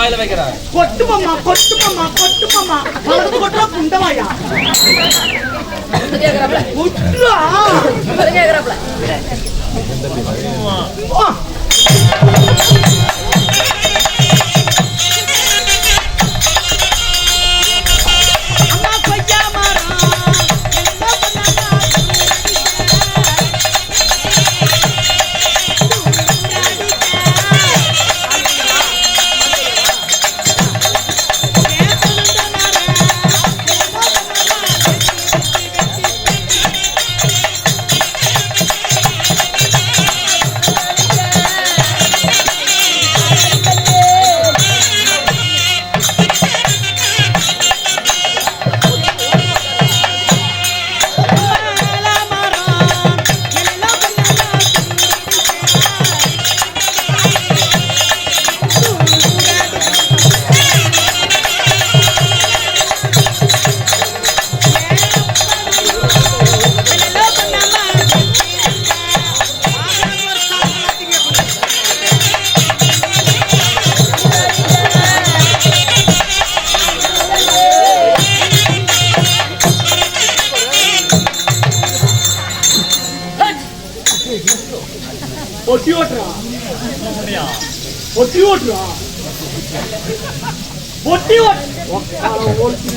வாயில வைக்கிறார். கொட்டு மாமா கொட்டு மாமா கொட்டு மாமா பலது கொட்டா புண்டவாயா கேக்குறாப்ல கொட்டுறா கேக்குறாப்ல ஒட்டி ஓட்டுறா ஒட்டி ஓட்டுறா ஒட்டி ஓட்டு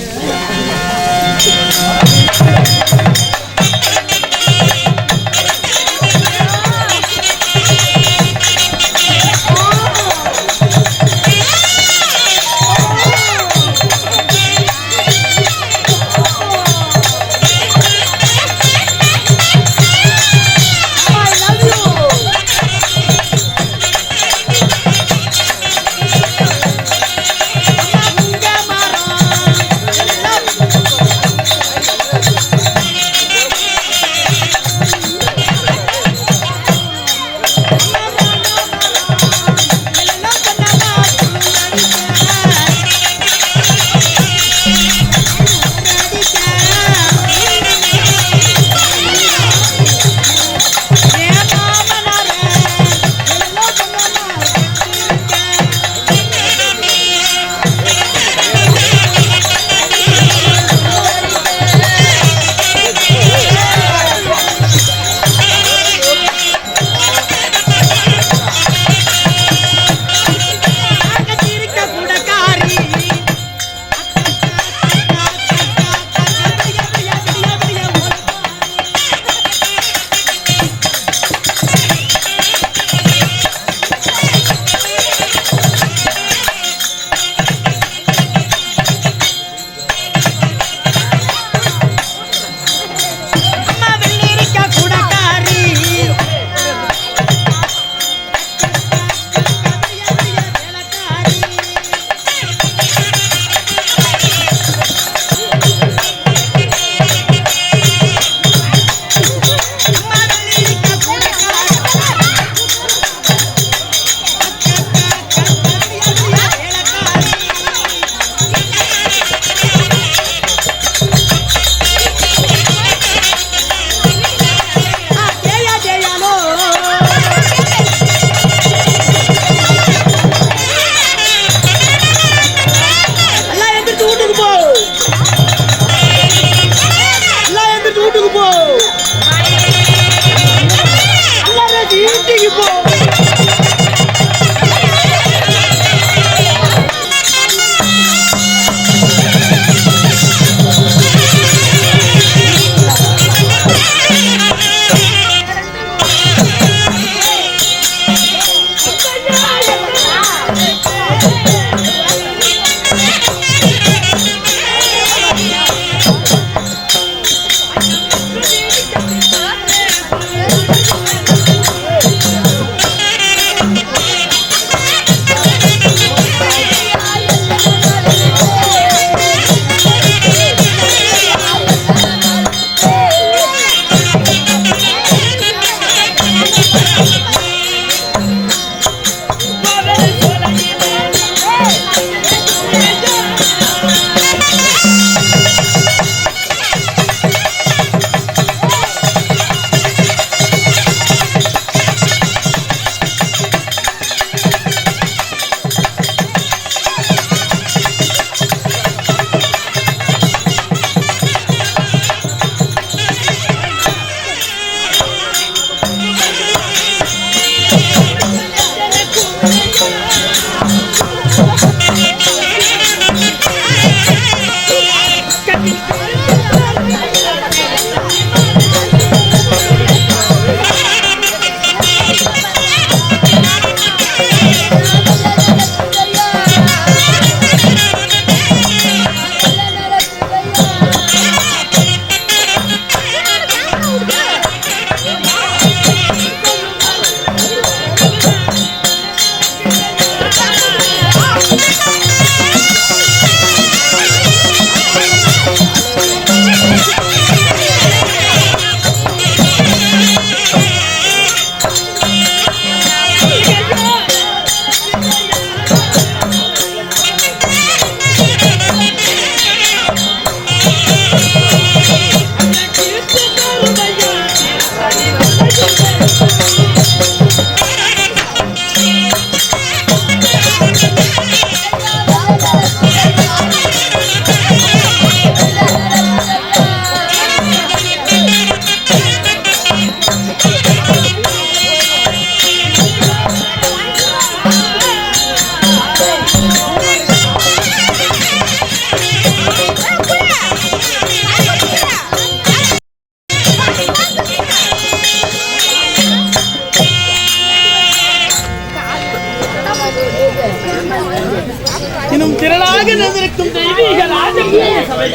இன்னும் திரளாக நின்றிருக்கும் தெய்வீக ராஜகீய சபை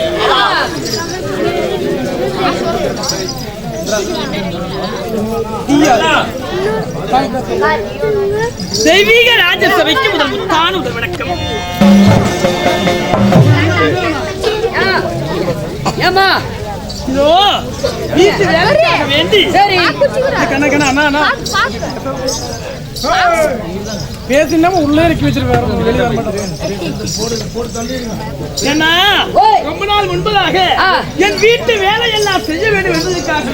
தெய்வீக ராஜசபைக்கு முதல் முத்தான முதல் வணக்கம். ஏமா இதோ வீட்டு வேலைக்காக வேண்டி சரி கண்ணா அண்ணா பேசினாம உள்ளே இறக்கி வச்சிருக்காரு, வெளியே வர மாட்டாரு. ஏன்னா ரொம்ப நாள் முன்பதாக என் வீட்டு வேலை எல்லாம் செய்ய வேண்டும் என்பதற்காக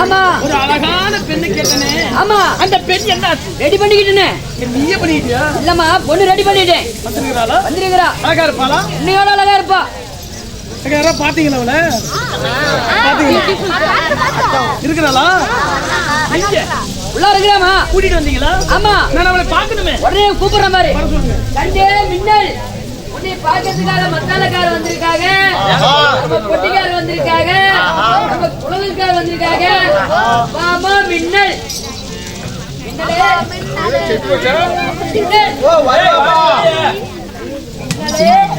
ஆமா ஒரு அழகான பெண்ணை கேட்டனே. ஆமா அந்த பெண் என்ன ரெடி பண்ணிக்கிட்டேனே. நீயே பண்ணிட்டியா? இல்லம்மா பொண்ணு ரெடி பண்ணிட்டேன். வந்துருக்காளா? வந்திருக்கிறா. அழகா இருப்பாளா? இன்னையோட அழகா இருப்பா. பாத்தீங்களா அவளை? இருக்கிறாளா? உள்ள இருக்கிறாமா? கூட்டிட்டு வந்தீங்களா? ஆமா நான் அவளை பாக்கணுமே. உடனே கூப்பிடுற மாதிரி கண்டே மின்னல் உன்னை பாக்கிறதுக்காக மத்தாலக்கார வந்திருக்காங்க, நம்ம பொட்டிக்கார வந்திருக்காங்க, நம்ம குழந்தைக்கார வந்திருக்காங்க. மாமா மின்னல் மின்னலே மின்னல் ஓ வரேப்பா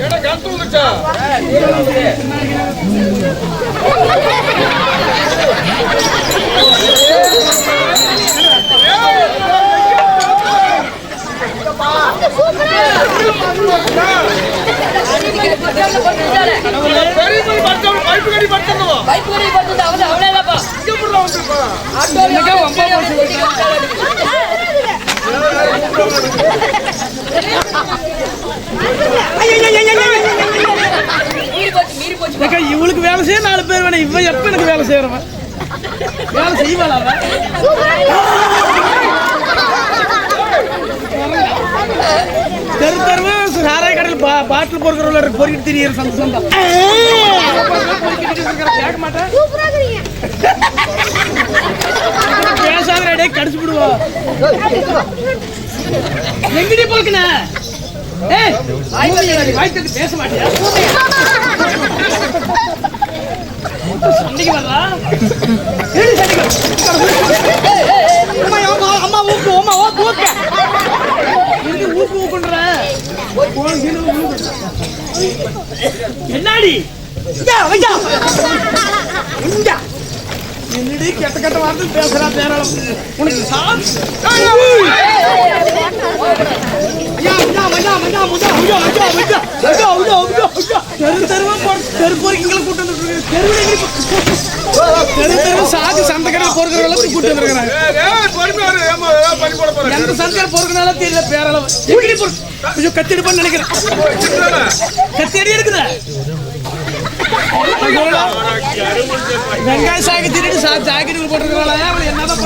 என்ன கந்து வந்துச்சா? இவளுக்கு வேலை செய்ய 4 பேர் வேணும். இவ எப்ப எனக்கு வேலை செய்யறவன் வேலை செய்வாளா? தெரு தெருவு சாராய கடையில் பாட்டில் பொறுக்கிறவங்கள பொறுக்கிட்டு திரியிற சந்தோஷம் தான். கேட்க மாட்டேன் பேசாத கடிச்சு விடுவா. எங்கடி போக்குன வாய்க்கு பேச மாட்டியா? சண்டைக்கு வர்றா? அம்மா ஊக்கு அம்மா ஊக்க ஊக்கு ஊக்குன்ற என்னாடி என்னடி கெட்ட கெட்ட வார்த்தை பேசுறா பேராளம் உனக்கு சாதி சந்தை கடை பொறுக்கிற அளவுக்கு கூட்டு வந்துருக்காங்க. எந்த சந்தையில் பொறுக்கிறனால தெரியல பேரளவு கத்திடுப்பான்னு நினைக்கிறேன். கத்தியடி இருக்குதா வெங்காய சாக்கு திருடி ஜாக்கெட் போட்டுருக்காளா? என்னதான்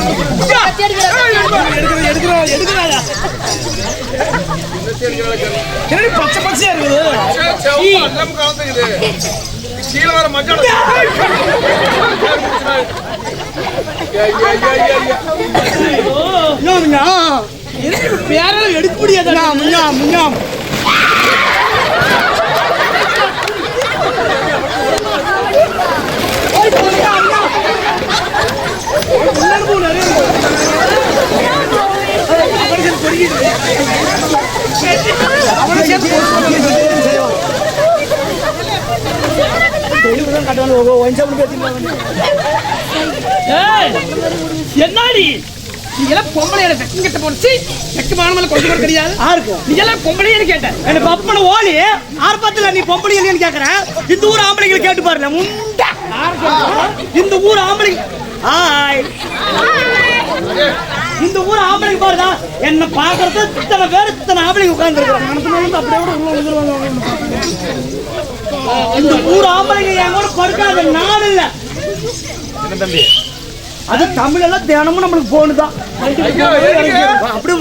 எடுக்கிறாயா? பச்சை பச்சையா இருக்குது. பேரெல்லாம் எடுக்க முடியாது. என்னாடி நீங்களாம் பொம்பளை வெக்கிட்ட போச்சு வெக்க மானமல கொஞ்சம் கூட தெரியாது. நீங்களாம் பொம்பளைன்னு கேட்டேன். என்ன பப்பன ஓலி ஆர்ப்பாத்துல நீ பொம்பளை இல்லைன்னு கேக்குறேன். இந்த ஊர் ஆம்பளைங்களை கேட்டு பாருல முண்டா. இந்த ஊர் ஆம்பளை இந்த ஊர் ஆம்பளை பாருடா என்ன பாக்குறது இத்தனை பேர் இத்தனை ஆம்பளை உட்கார்ந்து இருக்கிறாங்க. அப்படியே கூட உள்ள வந்துருவாங்க. இந்த ஊர் ஆம்பளைங்க என் கூட படுக்காத நாள் இல்ல தம்பி. அது தமிழ் எல்லாம் தினமும் நம்மளுக்கு போனுதான். அப்படி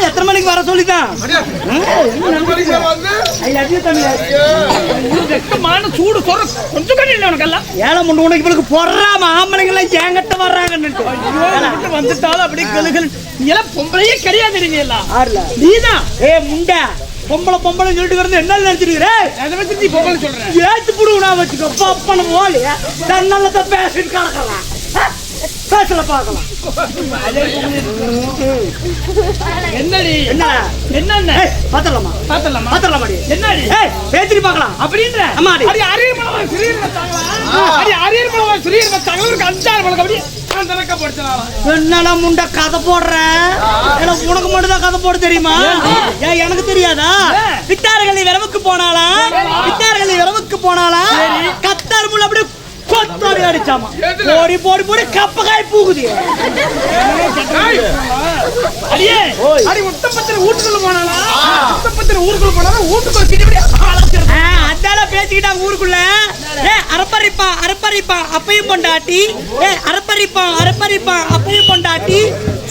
எத்தனை மணிக்கு வர சொல்லிதான் சூடு சொல்ற கொஞ்சம் கட்டி இல்லை உனக்கெல்லாம். ஏழை முண்டு உனக்கு இவளுக்கு பொறாம ஆம்பளைங்க எல்லாம் என்கிட்ட வர்றாங்கன்னு வந்துட்டாலும் அப்படியே கழுகள். நீ எல்லாம் பொம்பளையே கிடையாது. நீதான் முண்டா பொம்பளை பொம்பளை சொல்லிட்டு கிடந்து என்ன நினைச்சிருக்கிறேன் அதை வச்சு நீ பொம்பளை சொல்றேன் ஏத்து புடுவா வச்சுக்கோ பாப்பன ஓலி தன்னால பேசிட்டு கிடக்கலாம் பேசல பார்க்கலாம் என்னடி என்ன என்ன பாத்தலாமா பாத்தலாமா பாத்தலாமா என்னடி பேசிட்டு பார்க்கலாம் அப்படின்ற அம்மாடி அடி அரியர் மலவ சிறியர் வச்சாங்களா அடி அரியர் மலவ சிறியர் வச்சாங்களா ஒரு அஞ்சாறு மலக்கு அப்படி கந்தனக்க போடுறாங்க என்னடா முண்ட கதை போடுற எனக்கு உனக்கு மட்டும் தான் கதை போட தெரியுமா ஏன் எனக்கு தெரியாதா வித்தாரகளை விரவுக்கு போனாளா வித்தாரகளை விரவுக்கு போனாளா கத்தார் முள்ள அப்படியே கொத்தாடி அடிச்சாமா போடி போடி போடி கப்பகாய் பூகுது அடியே அடி முத்தப்பத்திர ஊட்டுக்குள்ள போனாளா முத்தப்பத்திர ஊருக்குள்ள போனாலா ஊட்டுக்குள்ள கிடிபடி அதால பேசிக்கிட்டாங்க ஊருக்குள்ள அரப்பரிப்பா அரப்பரிப்பா அப்பையும் பொண்டாட்டி அரப்பரிப்பா அரப்பரிப்பா அப்பையும் பொண்டாட்டி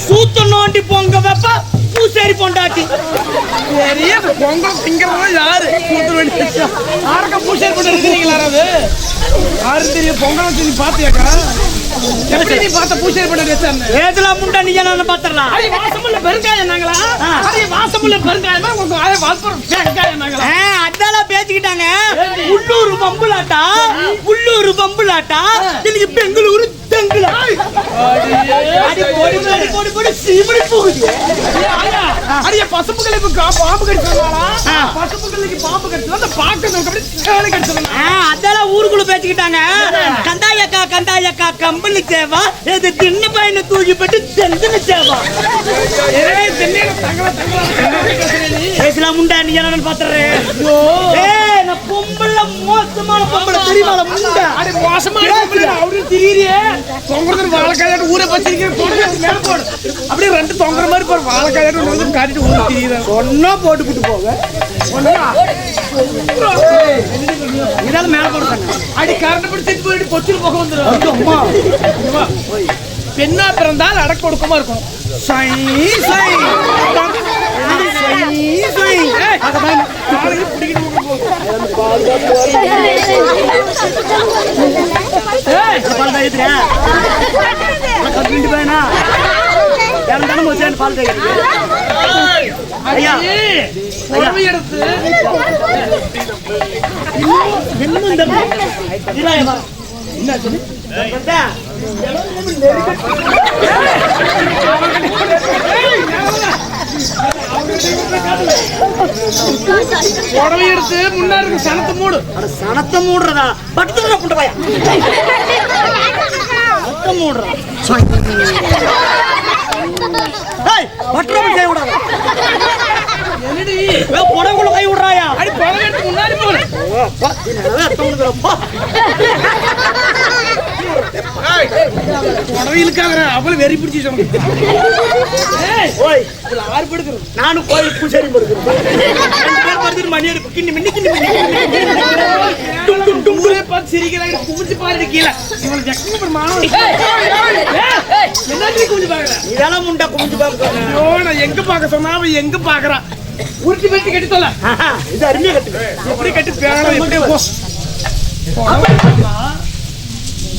சூத்த நோண்டி பொங்க வெப்ப பூசேரி பொண்டாட்டி பெரிய பொங்கல் திங்கிறவங்க யாரு யாருக்கா பூசேரி பொண்டாட்டி இருக்கிறீங்களா அது யாரு தெரியும் பொங்கல் வச்சு நீ பாத்தியாக்கா எப்படி நீ பார்த்த பூசேரி பொண்டாட்டி வச்சாங்க ஏதெல்லாம் முண்டா நீ என்ன பாத்துறலாம் அடி வாசமுள்ள பெருங்காயம் நாங்களா அடி வாசமுள்ள பெருங்காயமா உங்க ஆய வாசம் பெருங்காயம் நாங்களா அதால பேசிக்கிட்டாங்க உள்ளூர் பம்புலாட்டா உள்ளூர் பம்புலாட்டா இன்னைக்கு பெங்களூரு தெங்குல அடி போடி போடி போடி போடி சீமடி போகுது அடியே பசுப்புகளுக்கு பாம்பு கடிச்சாங்களா பசுப்புகளுக்கு பாம்பு கடிச்சா அந்த பாக்க அப்படி சேலை கடிச்சாங்க அதால ஊருக்குள்ள பேசிக்கிட்டாங்க கந்தாயக்கா கம்பளி சேவா இது திண்ண பையனை தூக்கி போட்டு தெந்தன சேவா ஏய் தென்னையில பேசலாம் முண்டா நீ என்ன பாத்துறே ஏய் நான் பொம்பள மோசமான பொம்பள தெரியுமா முண்டா அடி மோசமான பொம்பள அவரு திரியறியே தொங்கறது வாழைக்காயாட்ட ஊரே பச்சிருக்கே போடு மேல போடு அப்படியே ரெண்டு தொங்கற மாதிரி போற வாழைக்காயாட்ட வந்து காட்டிட்டு ஊரே திரியற ஒண்ணா போட்டு விட்டு போங்க ஒண்ணா இதனால மேல போடுறாங்க அடி கரண்ட் பிடிச்சிட்டு போய் பொச்சில போக வந்துரும் அம்மா பெண்ணா பிறந்தால் அடக்க ஒடுக்கமா இருக்கும் சை சை சை சை அதான் காலையில பிடிக்கிட்டு போகுது ஏய் பால் தாயித்ரா கம்பிட்டு போயனா யாரும் தான மோசன் பால் தாயித்ரா ஐயா உடம்பு எடுத்து என்ன இந்த இலாய வா என்ன சொல்லு கண்டா உடம்பு எடுத்து முன்னாடி சனத்தை மூடு சனத்தை மூடுறதா பட்டுல புண்ட பையா சனத்தை மூடுறா ஏய் பட்டுல கை விடாத என்னடி புடவுக்குள்ள கை விடுறாயா அடி புடவை எடுத்து முன்னாடி போடு புடவையிலுக்காக அவளை வெறி பிடிச்சி ஆறு படுக்கிறது நானும் கோயில் பூசாரி படுக்கிறேன் மணி எடுப்பு கிண்ணி மின்னி கிண்ணி பார்த்து சிரிக்கிறாங்க குமிச்சு பாரு கீழே இவளை என்ன குமிச்சு பாக்குறேன் இதெல்லாம் முண்டா குமிச்சு பாக்குறேன் நான் எங்க பாக்க சொன்னா அவன் எங்க பாக்குறான் உருட்டி பட்டி கட்டி சொல்ல இது அருமையா கட்டு எப்படி கட்டி பேரணும் எப்படி போ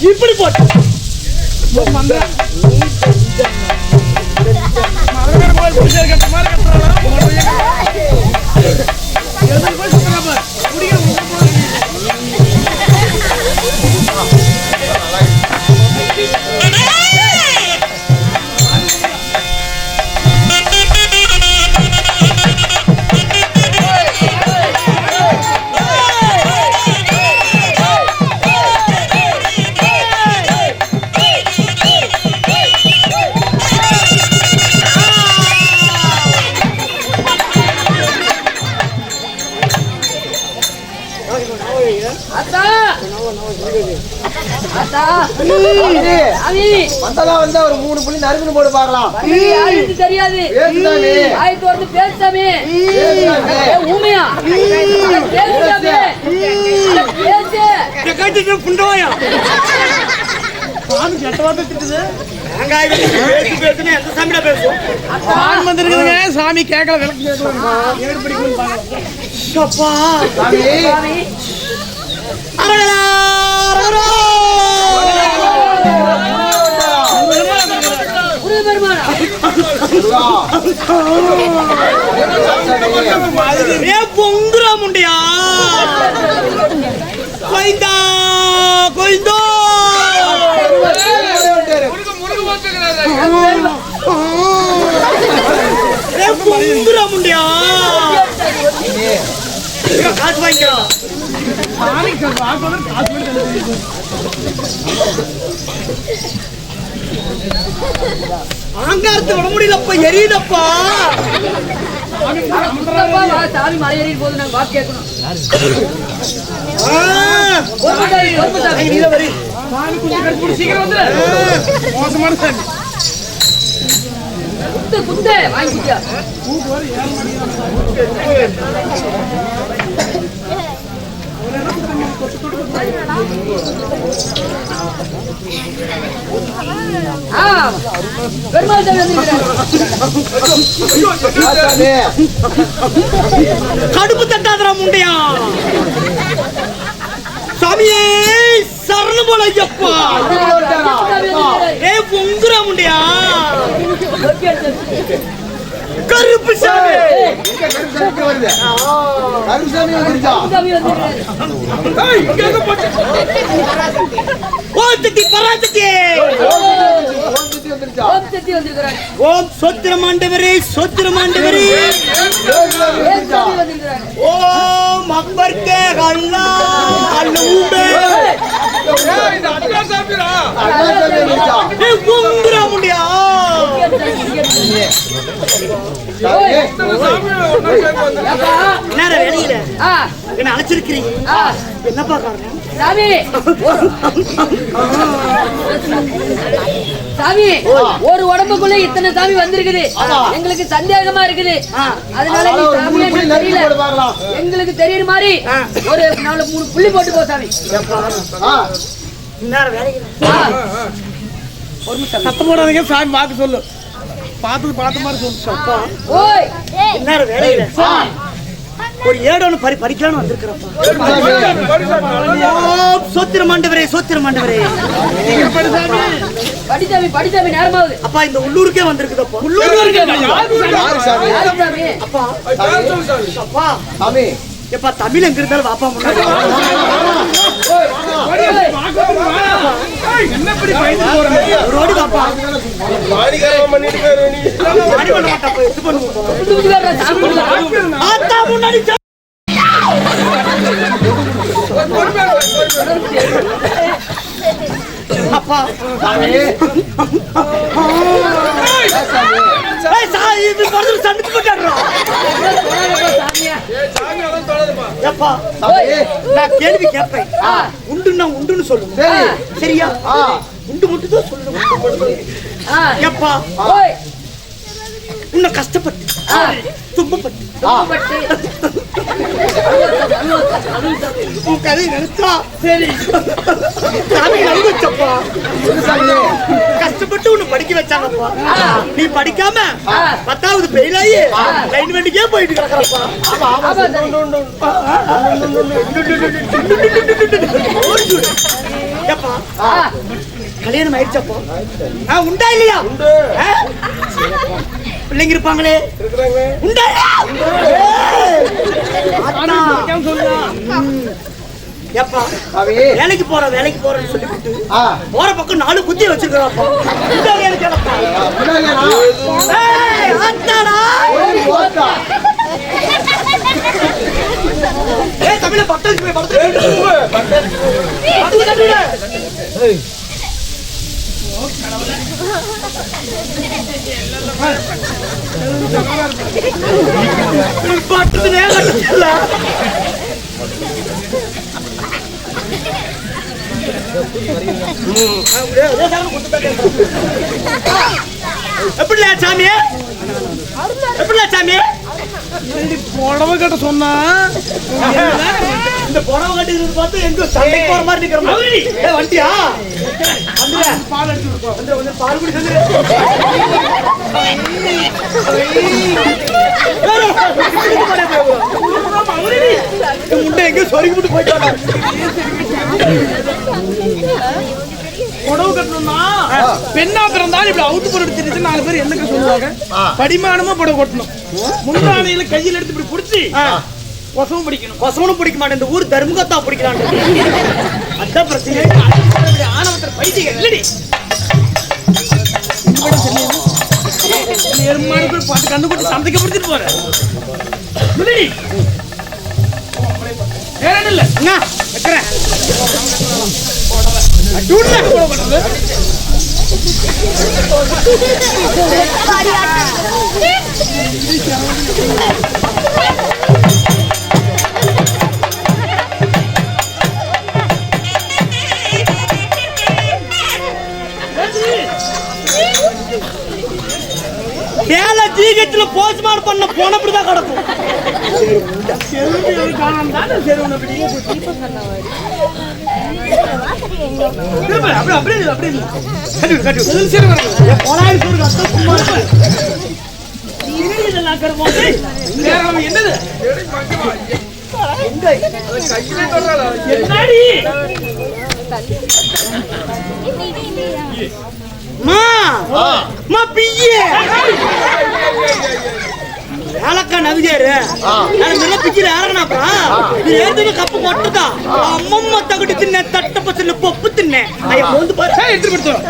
இப்படி போட்டு வந்தா ஒரு 3 புள்ளி நறுக்குன்னு போடு பார்க்கலாம். தெரியாது ஆயிரத்து வந்து பேசாமே ஊமையா சாமி கேட்கல விளக்கு பெருமானா ஏ பொங்குற முண்டையா கோயிந்தா கோயிந்தோ ஏ பொங்குற முண்டையா காசு வாங்கிக்கலாம் ஆங்காரத்து விட முடியலப்பா எரியுதப்பா சாமி மலை ஏறி போது நாங்க வாக்கு கேட்கணும் சீக்கிரம் வந்து மோசமான சாமி குத்து குத்து வாங்கிக்கியா பெருமாள் கடுப்பு தட்டாதரா முண்டையா சாமியே சரணம் போல ஐயப்பா ஏ பொங்குற முண்டையா கருப்பு சாமி ஓம் பராசக்தி ஓம் சொத்திரமாண்டவரே சொத்திரமாண்டவரே ஓம் அக்பர்கே அல்லா அல்லூபே பொங்குற முண்டையா வெளியில என்ன அழைச்சிருக்கிறீங்க என்னப்பா காரணம் சாமி சாமி ஒரு உடம்புக்குள்ள இத்தனை சாமி வந்திருக்குது எங்களுக்கு சந்தேகமா இருக்குது அதனால நீ சாமி தெரியல எங்களுக்கு தெரியுற மாதிரி ஒரு 4-3 புள்ளி போட்டு போ சாமி ஒரு நிமிஷம் சத்தம் போடாதீங்க சாமி பார்த்து சொல்லு பார்த்து மாதிரி சொல்லு ஓய் என்ன வேலையில ஒரு ஏடோன்னு படிக்கலான்னு வந்திருக்கிறப்பா சோத்திர மாண்டவரே சோத்திர மாண்டவரே படிச்சாமி நேரமாவது அப்பா இந்த உள்ளூருக்கே வந்திருக்குதப்பா உள்ளூருக்கு அப்பா அப்பா சாமி எப்பா தமிழ் எங்க இருந்தாலும் வாப்பா முன்னாடி அப்பா சமைச்சு போட்டாடுறோம் நான் கேள்வி கேட்பேன் உண்டுன்னா உண்டுன்னு சொல்லுங்க சரியா உண்டு மட்டும் தான் சொல்லணும் எப்பா உன்னை கஷ்டப்பட்டு துன்பப்பட்டு உன் கதை நினைச்சா சரி வச்சப்பா கஷ்டப்பட்டு உன்னை படிக்க வச்சாங்கப்பா நீ படிக்காம 10வது ஃபெயில் ஆகி லைன் வண்டிக்கே போயிட்டு கிடக்குறப்பா எப்பா கல்யாணம் ஆயிடுச்சப்பா உண்டா இல்லையா பிள்ளைங்க இருப்பாங்களே வேலைக்கு போறேன்னு சொல்லிட்டு போற பக்கம் 4 குத்தி வச்சிருக்கிறோம் தமிழ பட்டத்துக்கு எப்படில சாமி புடவை கட்ட சொன்னா இந்த புடவை கட்டிக்கிறது பார்த்து எங்க சண்டைக்கு போற மாதிரி நிக்கிற வண்டியா பால் எடுத்து பால் குடி முட்டை எங்க சொருகி விட்டு போயிட்டாங்க புடவை கட்டணும்னா பெண்ணா பிறந்தாலும் இப்படி அவுத்து போட்டு தெரிஞ்சு 4 பேர் என்னங்க சொல்லுவாங்க. படிமானமா புடவை கட்டணும். முந்தானையில கையில எடுத்து இப்படி புடிச்சு கொசவும் பிடிக்கணும். கொசவனும் பிடிக்க மாட்டேன். இந்த ஊர் தர்மகத்தா பிடிக்கிறான். அதான் பிரச்சனை. ஆணவத்தில் பைத்தியம் இல்லடி. பாட்டு கண்டுபிடிச்சு சந்தைக்கு பிடிச்சிட்டு போறேன். வேற இல்ல என்ன வைக்கிறேன். வேலை ஜீகத்துல போஸ்ட்மார்ட்டம் பண்ண போனப்படிதான் கிடக்கும். ஏலக்கா நவிஜாரு பிச்சில இறங்கினாப்பா கப்பு மட்டும்தான் அம்மம்மா தகுடி தின்ன தட்டப்ப தின்ன பப்பு தின்ன வந்து பாரு எடுத்து கொடுத்தோம்.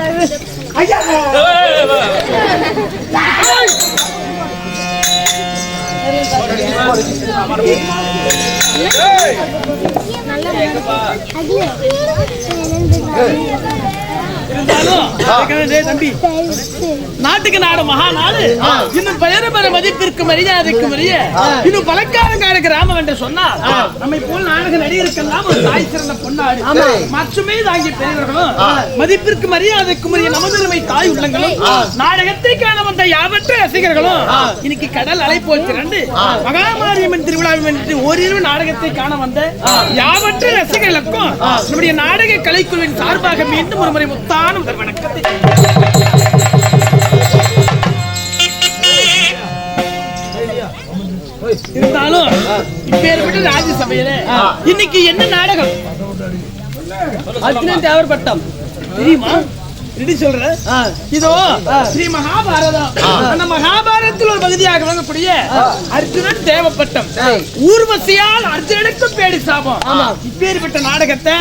தம்பி நாட்டுக்கு நாடு மகா நாடு. இன்னும் பெயர பெற மதிப்பிற்கு மரியாதைக்கு மரிய இன்னும் பலக்காரங்கார கிராமம் என்று சொன்னால் நம்மை போல் நாடக நடிகருக்கெல்லாம் ஒரு தாய் சிறந்த பொன்னாடு. மற்றுமே தாங்கிய பெரியவர்களும் மதிப்பிற்கு மரியாதைக்கு மரிய நமதுரிமை தாய் உள்ளங்களும் நாடகத்தை காண வந்த யாவற்ற ரசிகர்களும் இன்னைக்கு கடல் அலை போல் திரண்டு மகாமாரியம்மன் திருவிழாவை ஓரிரு நாடகத்தை காண வந்த யாவற்ற ரசிகர்களுக்கும் நம்முடைய நாடக கலைக்குழுவின் சார்பாக மீண்டும் ஒரு முறை முத்தான முதல் வணக்கத்தை. இருந்தாலும் இப்பேற்பட்ட ராஜ்யசபையில இன்னைக்கு என்ன நாடகம் அர்ஜுனன் தேவர் பட்டம் தெரியுமா? சொல்ற இதோ ஸ்ரீ மகாபாரதம். அந்த மகாபாரதத்தில் ஒரு பகுதியாக வழங்கக்கூடிய அர்ஜுனன் தேவப்பட்டம். ஊர்வசியால் அர்ஜுனனுக்கு பேடி சாபம். இப்பேற்பட்ட நாடகத்தை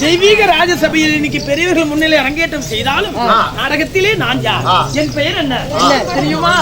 தெய்வீக ராஜசபையில் இன்னைக்கு பெரியவர்கள் முன்னிலை அரங்கேற்றம் செய்தாலும் நாடகத்திலே நான் யார், என் பெயர் என்ன தெரியுமா?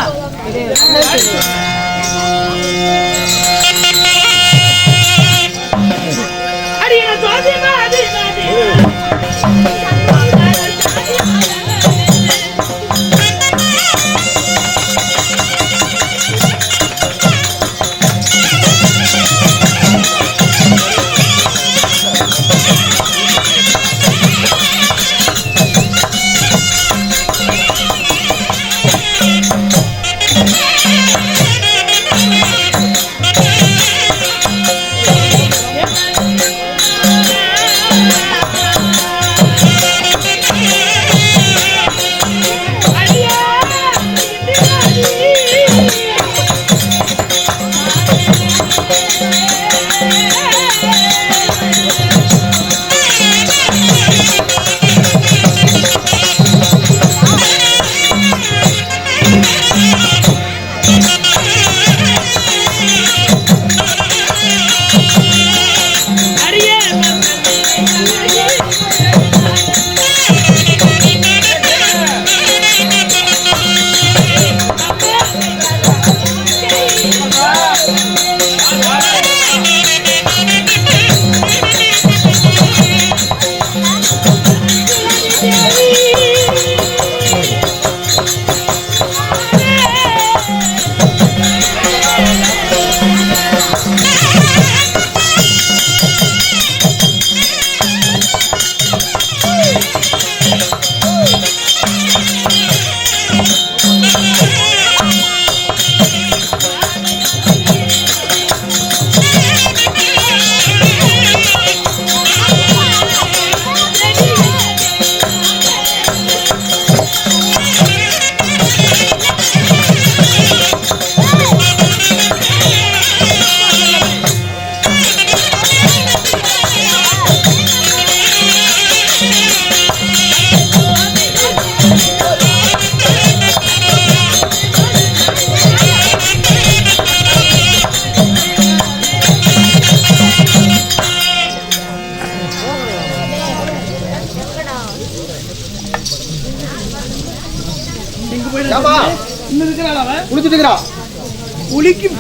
இருக்கிறாள் அவன் குளிச்சுட்டு இருக்கிறான்.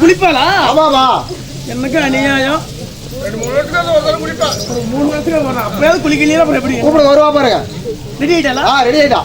குளிப்பாளா? ஆமாமா. எனக்கு அநியாயம். 3 வருஷத்துக்கு அப்பயாவது குளிக்கலாம். அப்புறம் எப்படி கூப்பிட வருவா பாருங்க. ரெடி ஆயிட்டாளா? ரெடி ஆயிட்டா.